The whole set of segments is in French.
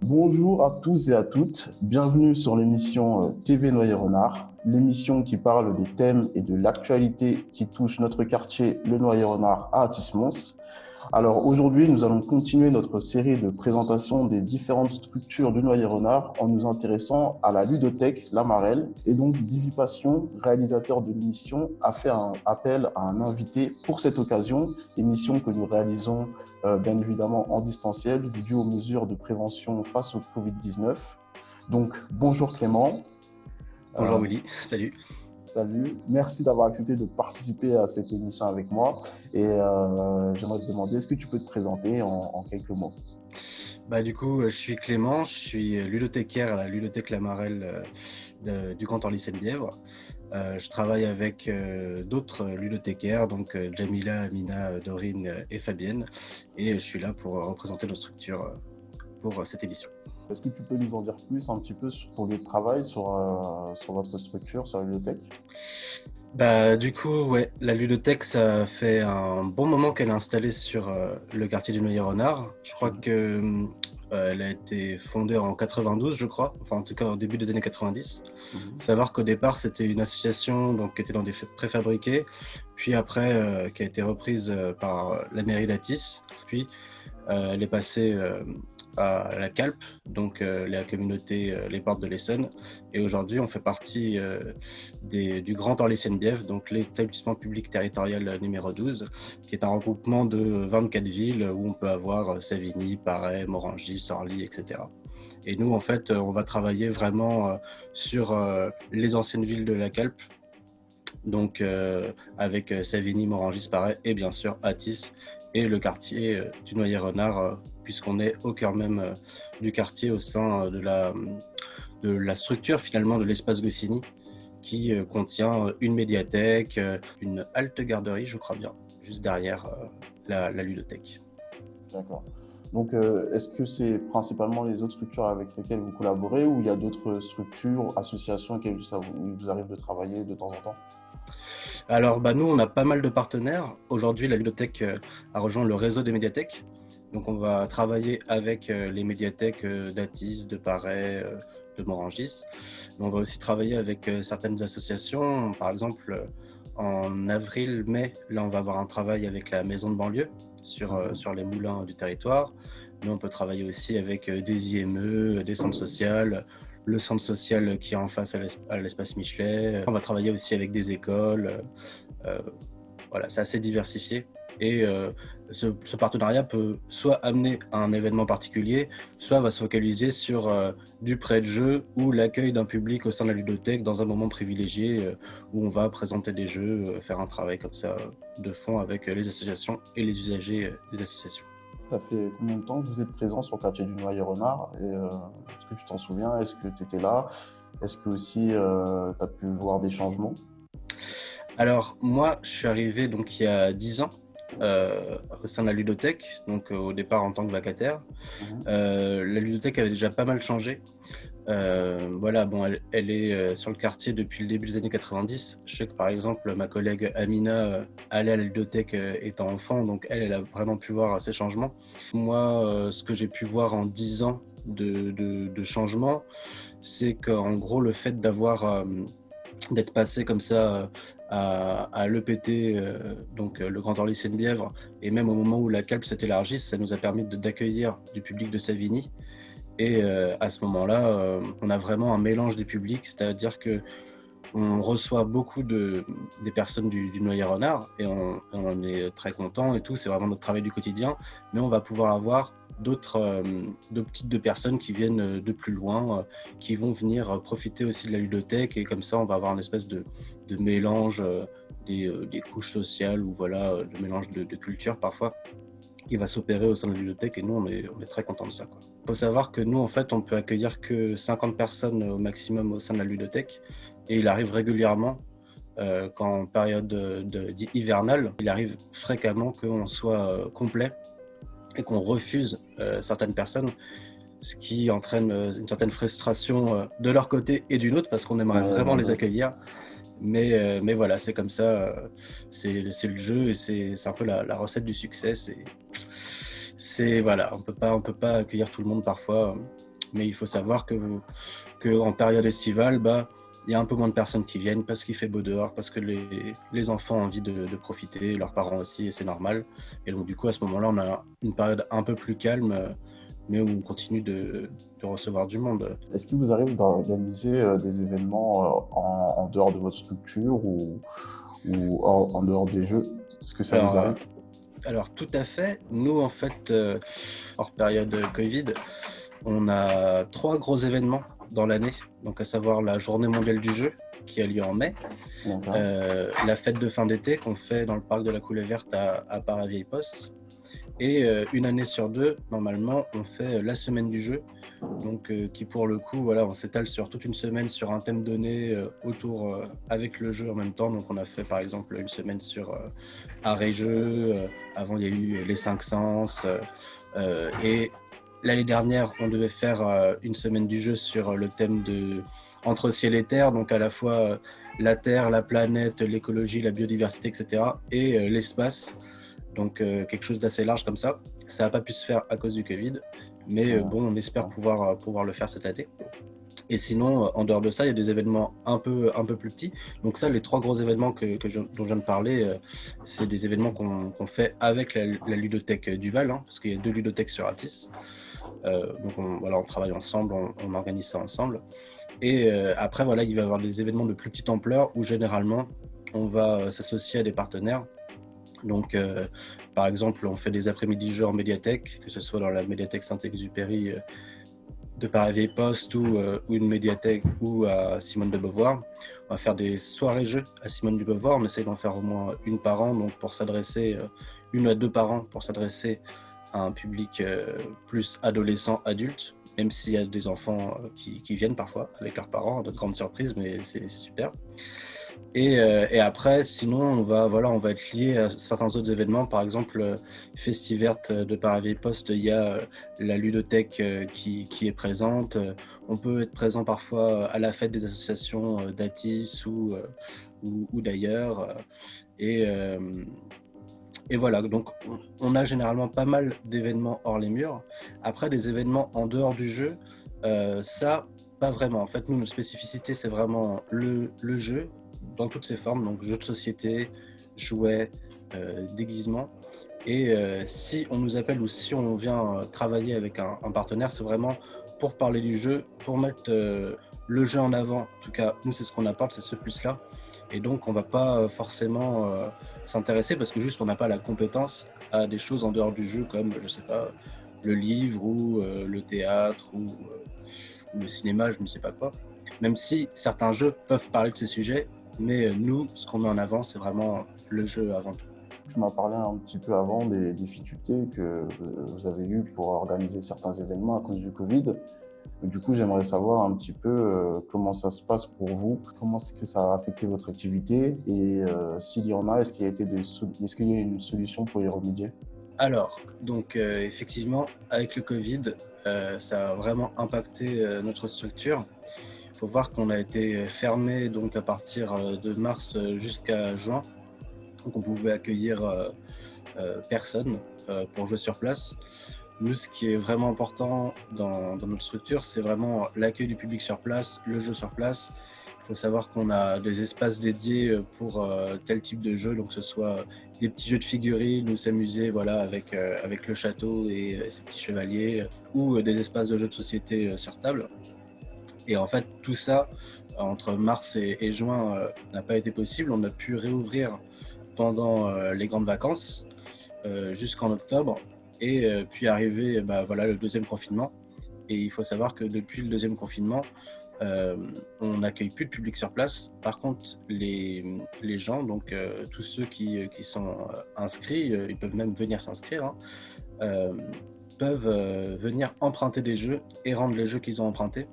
Bonjour à tous et à toutes, bienvenue sur l'émission TV Noyer-Renard, l'émission qui parle des thèmes et de l'actualité qui touche notre quartier, le Noyer-Renard à Athis-Mons. Alors aujourd'hui, nous allons continuer notre série de présentation des différentes structures du Noyer-Renard en nous intéressant à la ludothèque La Marelle. Et donc, Divi Passion, réalisateur de l'émission, a fait un appel à un invité pour cette occasion, émission que nous réalisons bien évidemment en distanciel, dû aux mesures de prévention face au Covid-19. Donc, bonjour Clément. Bonjour Willy, salut. Salut, merci d'avoir accepté de participer à cette émission avec moi. Et j'aimerais te demander, est-ce que tu peux te présenter en quelques mots? Du coup, je suis Clément, je suis ludothécaire à la ludothèque La Marelle du Grand Orly Seine-Bièvre. Je travaille avec d'autres ludothécaires, donc Jamila, Amina, Dorine et Fabienne. Et je suis là pour représenter nos structures pour cette émission. Est-ce que tu peux nous en dire plus un petit peu sur ton lieu de travail, sur votre structure, sur la ludothèque? Du coup, ouais, la ludothèque, ça fait un bon moment qu'elle est installée sur le quartier du Noyer-Renard. Je crois qu'elle a été fondée en 92, je crois, enfin en tout cas au début des années 90. Faut savoir qu'au départ, c'était une association donc, qui était dans des préfabriqués, puis après qui a été reprise par la mairie d'Athis, puis elle est passée à la CALP, donc la communauté Les Portes de l'Essonne. Et aujourd'hui, on fait partie du Grand Orly Seine-Bièvre, donc l'établissement public territorial numéro 12, qui est un regroupement de 24 villes où on peut avoir Savigny, Paray, Morangis, Orly, etc. Et nous, en fait, on va travailler vraiment sur les anciennes villes de la CALP, donc avec Savigny, Morangis, Paray et bien sûr Athis et le quartier du Noyer-Renard, puisqu'on est au cœur même du quartier, au sein de la structure finalement de l'espace Goscinny, qui contient une médiathèque, une halte garderie, je crois bien, juste derrière la ludothèque. D'accord. Donc, est-ce que c'est principalement les autres structures avec lesquelles vous collaborez ou il y a d'autres structures, associations avec lesquelles il vous arrive de travailler de temps en temps? Alors, nous, on a pas mal de partenaires. Aujourd'hui, la ludothèque a rejoint le réseau des médiathèques. Donc, on va travailler avec les médiathèques d'Athis, de Paray, de Morangis. Mais on va aussi travailler avec certaines associations. Par exemple, en avril, mai, là, on va avoir un travail avec la maison de banlieue sur les moulins du territoire. Mais on peut travailler aussi avec des IME, des centres sociaux, le centre social qui est en face à l'espace Michelet. On va travailler aussi avec des écoles. Voilà, c'est assez diversifié. Et ce partenariat peut soit amener à un événement particulier, soit va se focaliser sur du prêt de jeu ou l'accueil d'un public au sein de la ludothèque dans un moment privilégié où on va présenter des jeux, faire un travail comme ça de fond avec les associations et les usagers des associations. Ça fait combien de temps que vous êtes présent sur le quartier du Noyer-Renard? Et est-ce que tu t'en souviens? Est-ce que tu étais là? Est-ce que aussi tu as pu voir des changements? Alors moi, je suis arrivé donc il y a 10 ans au sein de la ludothèque, donc au départ en tant que vacataire. La ludothèque avait déjà pas mal changé. Voilà, bon, elle est sur le quartier depuis le début des années 90. Je sais que par exemple ma collègue Amina allait à la ludothèque étant enfant, donc elle a vraiment pu voir ces changements. Moi, ce que j'ai pu voir en 10 ans de changement, c'est qu'en gros le fait d'être passé comme ça à l'EPT, donc le Grand Orly Seine-Bièvre, et même au moment où la CALP s'est élargie, ça nous a permis d'accueillir du public de Savigny. Et à ce moment-là, on a vraiment un mélange des publics, c'est-à-dire qu'on reçoit beaucoup des personnes du Noyer-Renard et on est très content et tout, c'est vraiment notre travail du quotidien, mais on va pouvoir avoir d'autres types de personnes qui viennent de plus loin, qui vont venir profiter aussi de la ludothèque, et comme ça on va avoir une espèce de mélange des couches sociales, ou voilà, le mélange de cultures parfois qui va s'opérer au sein de la ludothèque, et nous on est très contents de ça, quoi. Il faut savoir que nous en fait on peut accueillir que 50 personnes au maximum au sein de la ludothèque, et il arrive régulièrement qu'en période hivernale, il arrive fréquemment qu'on soit complet et qu'on refuse certaines personnes, ce qui entraîne une certaine frustration de leur côté et du nôtre, parce qu'on aimerait vraiment les accueillir. Mais voilà, c'est comme ça. C'est le jeu et c'est un peu la recette du succès. Voilà, on peut pas accueillir tout le monde parfois, mais il faut savoir que en période estivale, bah, il y a un peu moins de personnes qui viennent parce qu'il fait beau dehors, parce que les enfants ont envie de profiter, leurs parents aussi, et c'est normal. Et donc, du coup, à ce moment-là, on a une période un peu plus calme, mais où on continue de recevoir du monde. Est-ce qu'il vous arrive d'organiser des événements en dehors de votre structure ou en dehors des jeux? Est-ce que ça vous Alors, arrive? alors, tout à fait. Nous, en fait, hors période Covid, on a 3 gros événements dans l'année, donc à savoir la Journée mondiale du jeu, qui a lieu en mai, D'accord. la fête de fin d'été qu'on fait dans le parc de la Coulée Verte à Paris-Vieille-Poste, et une année sur 2, normalement, on fait la semaine du jeu, donc qui pour le coup, voilà, on s'étale sur toute une semaine sur un thème donné autour avec le jeu en même temps. Donc on a fait par exemple une semaine sur art et jeu, avant il y a eu les 5 sens, et l'année dernière on devait faire une semaine du jeu sur le thème de entre ciel et terre, donc à la fois la terre, la planète, l'écologie, la biodiversité, etc. et l'espace. Donc quelque chose d'assez large comme ça. Ça n'a pas pu se faire à cause du Covid, mais bon, on espère pouvoir le faire cette année. Et sinon, en dehors de ça, il y a des événements un peu plus petits. Donc ça, les 3 gros événements dont je viens de parler, c'est des événements qu'on fait avec la ludothèque Duval, hein, parce qu'il y a 2 ludothèques sur Atis. Donc voilà, on travaille ensemble, on organise ça ensemble. Et après, voilà, il va y avoir des événements de plus petite ampleur où généralement, on va s'associer à des partenaires. Donc, par exemple, on fait des après-midi jeux en médiathèque, que ce soit dans la médiathèque Saint-Exupéry de Paris-Vieille-Poste ou une médiathèque ou à Simone de Beauvoir. On va faire des soirées jeux à Simone de Beauvoir. On essaie d'en faire au moins une par an, donc pour s'adresser, une à 2 par an, pour s'adresser à un public plus adolescent, adulte, même s'il y a des enfants qui viennent parfois avec leurs parents, à notre grande surprise, mais c'est super. Et après, sinon, on va être lié à certains autres événements. Par exemple, Festivert de Paris-Vieille-Poste, il y a la ludothèque qui est présente. On peut être présent parfois à la fête des associations d'Atis ou d'ailleurs. Et, euh, et voilà, donc on a généralement pas mal d'événements hors les murs. Après, des événements en dehors du jeu, ça, pas vraiment. En fait, nous, notre spécificité, c'est vraiment le jeu dans toutes ses formes, donc jeux de société, jouets, déguisements. Et si on nous appelle ou si on vient travailler avec un partenaire, c'est vraiment pour parler du jeu, pour mettre le jeu en avant. En tout cas, nous, c'est ce qu'on apporte, c'est ce plus-là. Et donc, on ne va pas forcément s'intéresser parce que juste on n'a pas la compétence à des choses en dehors du jeu comme, je sais pas, le livre ou le théâtre ou le cinéma, je ne sais pas quoi. Même si certains jeux peuvent parler de ces sujets, mais nous, ce qu'on met en avant, c'est vraiment le jeu avant tout. Je m'en parlais un petit peu avant des difficultés que vous avez eues pour organiser certains événements à cause du Covid. Du coup, j'aimerais savoir un petit peu comment ça se passe pour vous, comment est-ce que ça a affecté votre activité et s'il y en a, est-ce qu'il y a une solution pour y remédier? Alors, donc effectivement, avec le Covid, ça a vraiment impacté notre structure. Il faut voir qu'on a été fermé donc à partir de mars jusqu'à juin. Donc on pouvait accueillir personne pour jouer sur place. Nous, ce qui est vraiment important dans notre structure, c'est vraiment l'accueil du public sur place, le jeu sur place. Il faut savoir qu'on a des espaces dédiés pour tel type de jeu, donc que ce soit des petits jeux de figurines, nous s'amuser voilà, avec le château et ses petits chevaliers, ou des espaces de jeux de société sur table. Et en fait, tout ça, entre mars et juin, n'a pas été possible. On a pu réouvrir pendant les grandes vacances jusqu'en octobre et puis arriver voilà, le deuxième confinement. Et il faut savoir que depuis le deuxième confinement, on n'accueille plus de public sur place. Par contre, les gens, donc tous ceux qui sont inscrits, ils peuvent même venir s'inscrire, hein, euh, peuvent venir emprunter des jeux et rendre les jeux qu'ils ont empruntés.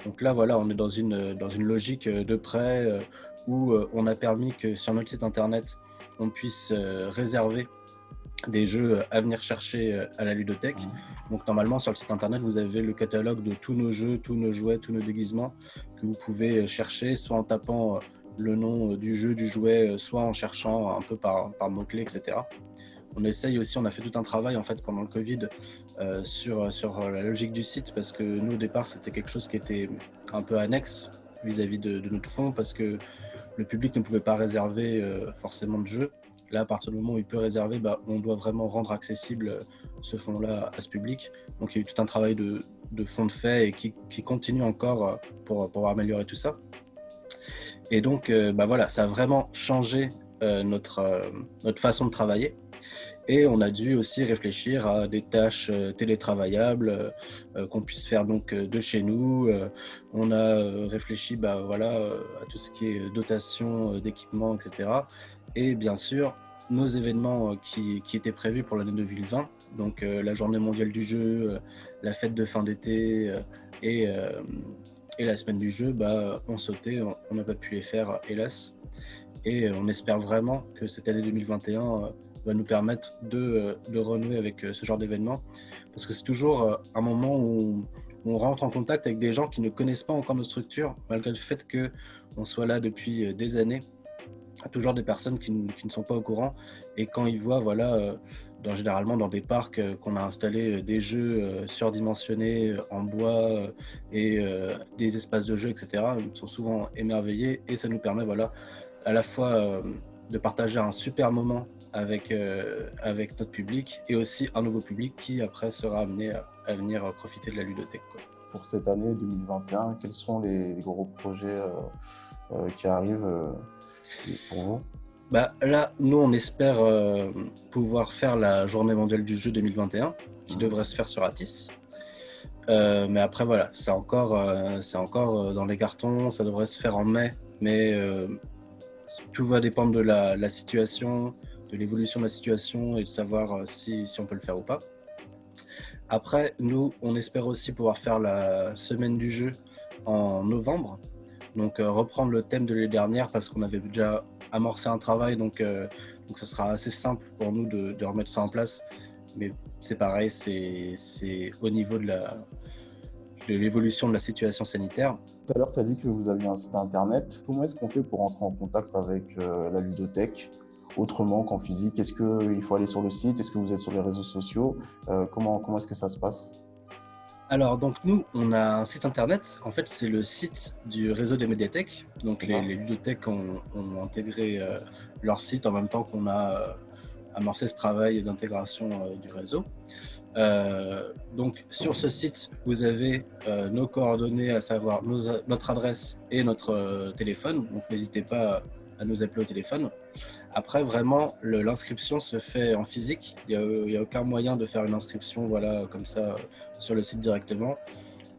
Donc là, voilà, on est dans une logique de prêt où on a permis que sur notre site internet, on puisse réserver des jeux à venir chercher à la ludothèque. Donc normalement sur le site internet vous avez le catalogue de tous nos jeux, tous nos jouets, tous nos déguisements que vous pouvez chercher soit en tapant le nom du jeu, du jouet, soit en cherchant un peu par mots-clés, etc. On essaye aussi, on a fait tout un travail en fait pendant le Covid sur la logique du site, parce que nous au départ c'était quelque chose qui était un peu annexe vis-à-vis de notre fonds, parce que le public ne pouvait pas réserver forcément de jeux. Là, à partir du moment où il peut réserver, on doit vraiment rendre accessible ce fonds-là à ce public. Donc il y a eu tout un travail de fond de fait et qui continue encore pour améliorer tout ça. Et donc voilà, ça a vraiment changé notre façon de travailler. Et on a dû aussi réfléchir à des tâches télétravaillables qu'on puisse faire donc de chez nous. On a réfléchi à tout ce qui est dotation d'équipements, etc. Et bien sûr, nos événements qui étaient prévus pour l'année 2020, donc la journée mondiale du jeu, la fête de fin d'été et, euh, et la semaine du jeu, ont sauté, on n'a pas pu les faire, hélas. Et on espère vraiment que cette année 2021 va nous permettre de renouer avec ce genre d'événement, parce que c'est toujours un moment où on rentre en contact avec des gens qui ne connaissent pas encore nos structures, malgré le fait qu'on soit là depuis des années. Il y a toujours des personnes qui ne sont pas au courant, et quand ils voient, généralement dans des parcs qu'on a installé des jeux surdimensionnés en bois et des espaces de jeu, etc., ils sont souvent émerveillés, et ça nous permet à la fois de partager un super moment avec notre public, et aussi un nouveau public qui après sera amené à venir profiter de la ludothèque, quoi. Pour cette année 2021, quels sont les gros projets qui arrivent pour vous? Là, nous, on espère pouvoir faire la journée mondiale du jeu 2021, qui devrait se faire sur Atis. Mais après, voilà, c'est encore dans les cartons, ça devrait se faire en mai, mais tout va dépendre de la situation, de l'évolution de la situation, et de savoir si on peut le faire ou pas. Après, nous, on espère aussi pouvoir faire la semaine du jeu en novembre. Donc reprendre le thème de l'année dernière, parce qu'on avait déjà amorcé un travail, donc ça sera assez simple pour nous de remettre ça en place. Mais c'est pareil, c'est au niveau de l'évolution de la situation sanitaire. Tout à l'heure, tu as dit que vous aviez un site internet. Comment est-ce qu'on fait pour entrer en contact avec la ludothèque autrement qu'en physique? Est-ce qu'il faut aller sur le site? Est-ce que vous êtes sur les réseaux sociaux? Comment est-ce que ça se passe? Alors, donc nous, on a un site internet. En fait, c'est le site du réseau des médiathèques. Donc, les ludothèques ont intégré leur site en même temps qu'on a amorcé ce travail d'intégration du réseau. Donc, sur ce site, vous avez nos coordonnées, à savoir notre adresse et notre téléphone. Donc, n'hésitez pas à nous appeler au téléphone. Après, vraiment, l'inscription se fait en physique. Il n'y a aucun moyen de faire une inscription comme ça sur le site directement.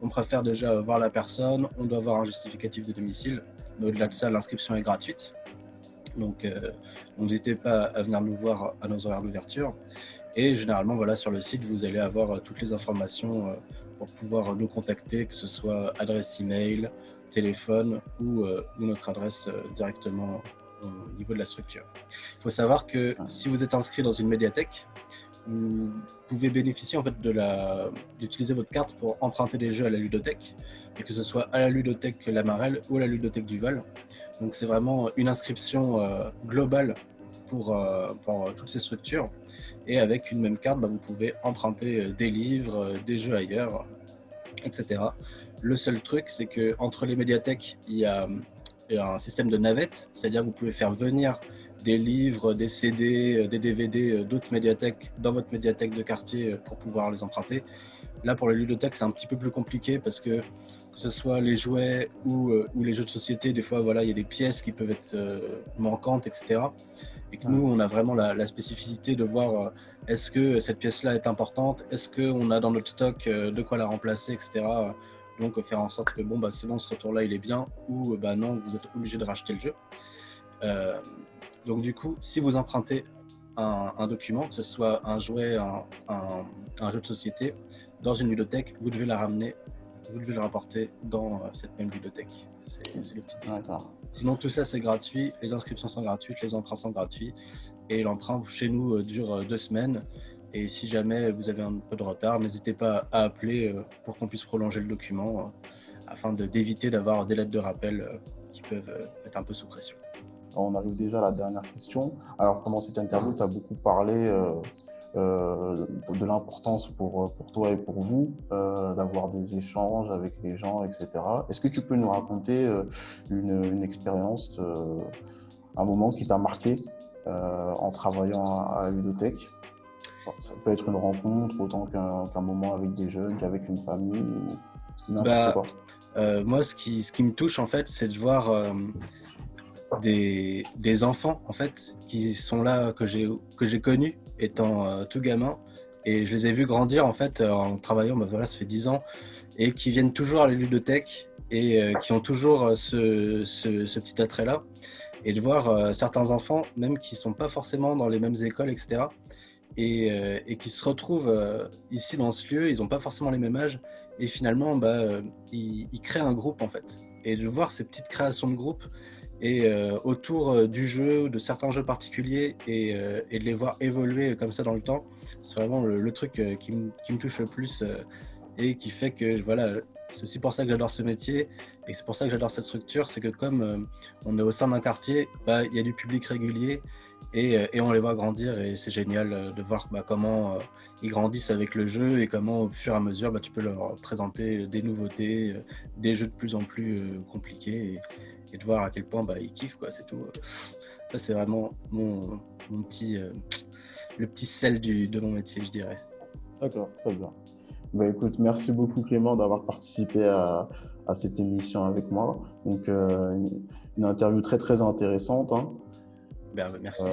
On préfère déjà voir la personne, on doit avoir un justificatif de domicile. Mais au-delà de ça, l'inscription est gratuite. Donc, n'hésitez pas à venir nous voir à nos horaires d'ouverture. Et généralement, sur le site, vous allez avoir toutes les informations pour pouvoir nous contacter, que ce soit adresse email, téléphone ou notre adresse directement au niveau de la structure. Il faut savoir que si vous êtes inscrit dans une médiathèque, vous pouvez bénéficier en fait d'utiliser votre carte pour emprunter des jeux à la ludothèque, et que ce soit à la ludothèque La Marelle ou à la ludothèque du Val. Donc c'est vraiment une inscription globale pour toutes ces structures, et avec une même carte, vous pouvez emprunter des livres, des jeux ailleurs, etc. Le seul truc, c'est qu'entre les médiathèques, il y a un système de navette, c'est-à-dire que vous pouvez faire venir des livres, des CD, des DVD d'autres médiathèques dans votre médiathèque de quartier pour pouvoir les emprunter. Là, pour les ludothèques, c'est un petit peu plus compliqué, parce que ce soit les jouets ou les jeux de société, des fois, il y a des pièces qui peuvent être manquantes, etc. Et que nous, on a vraiment la spécificité de voir est-ce que cette pièce-là est importante, est-ce qu'on a dans notre stock de quoi la remplacer, etc. Donc faire en sorte que c'est bon, ce retour-là il est bien, ou non, vous êtes obligé de racheter le jeu. Donc du coup, si vous empruntez un document, que ce soit un jouet, un jeu de société, dans une ludothèque, vous devez la ramener, vous devez le rapporter dans cette même ludothèque. C'est le petit détail. Sinon, tout ça c'est gratuit, les inscriptions sont gratuites, les emprunts sont gratuits, et l'emprunt chez nous dure 2 semaines. Et si jamais vous avez un peu de retard, n'hésitez pas à appeler pour qu'on puisse prolonger le document, afin d'éviter d'avoir des lettres de rappel qui peuvent être un peu sous pression. On arrive déjà à la dernière question. Alors, pendant cette interview, tu as beaucoup parlé de l'importance pour toi et pour vous d'avoir des échanges avec les gens, etc. Est-ce que tu peux nous raconter une expérience, un moment qui t'a marqué en travaillant à la ludothèque? Ça peut être une rencontre autant qu'un moment avec des jeunes, qu'avec une famille ou n'importe quoi. Moi, ce qui me touche, en fait, c'est de voir des enfants, en fait, qui sont là, que j'ai connus étant tout gamin. Et je les ai vus grandir, en fait, en travaillant, voilà, ça fait 10 ans, et qui viennent toujours à la ludothèque et qui ont toujours ce petit attrait-là. Et de voir certains enfants, même qui ne sont pas forcément dans les mêmes écoles, etc., et qui se retrouvent ici dans ce lieu, ils n'ont pas forcément les mêmes âges, et finalement ils créent un groupe en fait. Et de voir ces petites créations de groupe et autour du jeu ou de certains jeux particuliers et de les voir évoluer comme ça dans le temps, c'est vraiment le truc qui me touche le plus et qui fait que voilà, c'est aussi pour ça que j'adore ce métier et c'est pour ça que j'adore cette structure, c'est que comme on est au sein d'un quartier, il y a du public régulier. Et on les voit grandir et c'est génial de voir comment ils grandissent avec le jeu et comment au fur et à mesure tu peux leur présenter des nouveautés, des jeux de plus en plus compliqués et de voir à quel point ils kiffent, quoi, c'est tout. Ça c'est vraiment mon petit, le petit sel de mon métier, je dirais. D'accord, très bien. Écoute, merci beaucoup Clément d'avoir participé à cette émission avec moi. Donc une interview très très intéressante. Hein. Merci.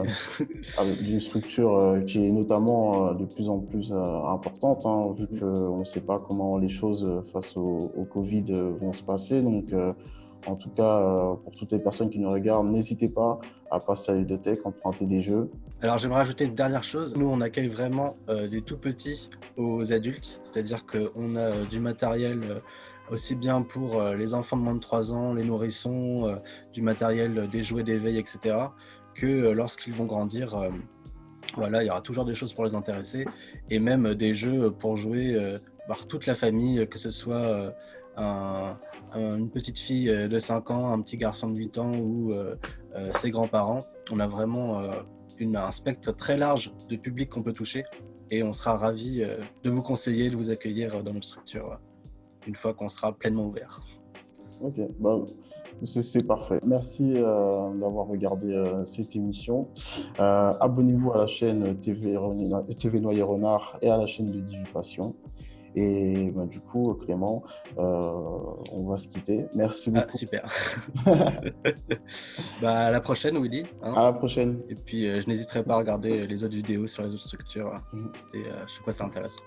Avec une structure qui est notamment de plus en plus importante, hein, vu qu'on ne sait pas comment les choses face au Covid vont se passer. Donc, en tout cas, pour toutes les personnes qui nous regardent, n'hésitez pas à passer à la ludothèque, emprunter des jeux. Alors, j'aimerais rajouter une dernière chose. Nous, on accueille vraiment des tout petits aux adultes, c'est-à-dire qu'on a du matériel aussi bien pour les enfants de moins de 3 ans, les nourrissons, du matériel, des jouets d'éveil, etc., que lorsqu'ils vont grandir, voilà, il y aura toujours des choses pour les intéresser et même des jeux pour jouer par toute la famille, que ce soit une petite fille de 5 ans, un petit garçon de 8 ans ou ses grands-parents. On a vraiment un spectre très large de public qu'on peut toucher et on sera ravis de vous conseiller, de vous accueillir dans notre structure une fois qu'on sera pleinement ouvert. Ok, c'est parfait. Merci d'avoir regardé cette émission. Abonnez-vous à la chaîne TV Noyer Renard et à la chaîne de Divipassion. Et du coup, Clément, on va se quitter. Merci beaucoup. Ah, super. À la prochaine, Willy. Hein. À la prochaine. Et puis, je n'hésiterai pas à regarder les autres vidéos sur les autres structures. Je sais pas, c'est intéressant.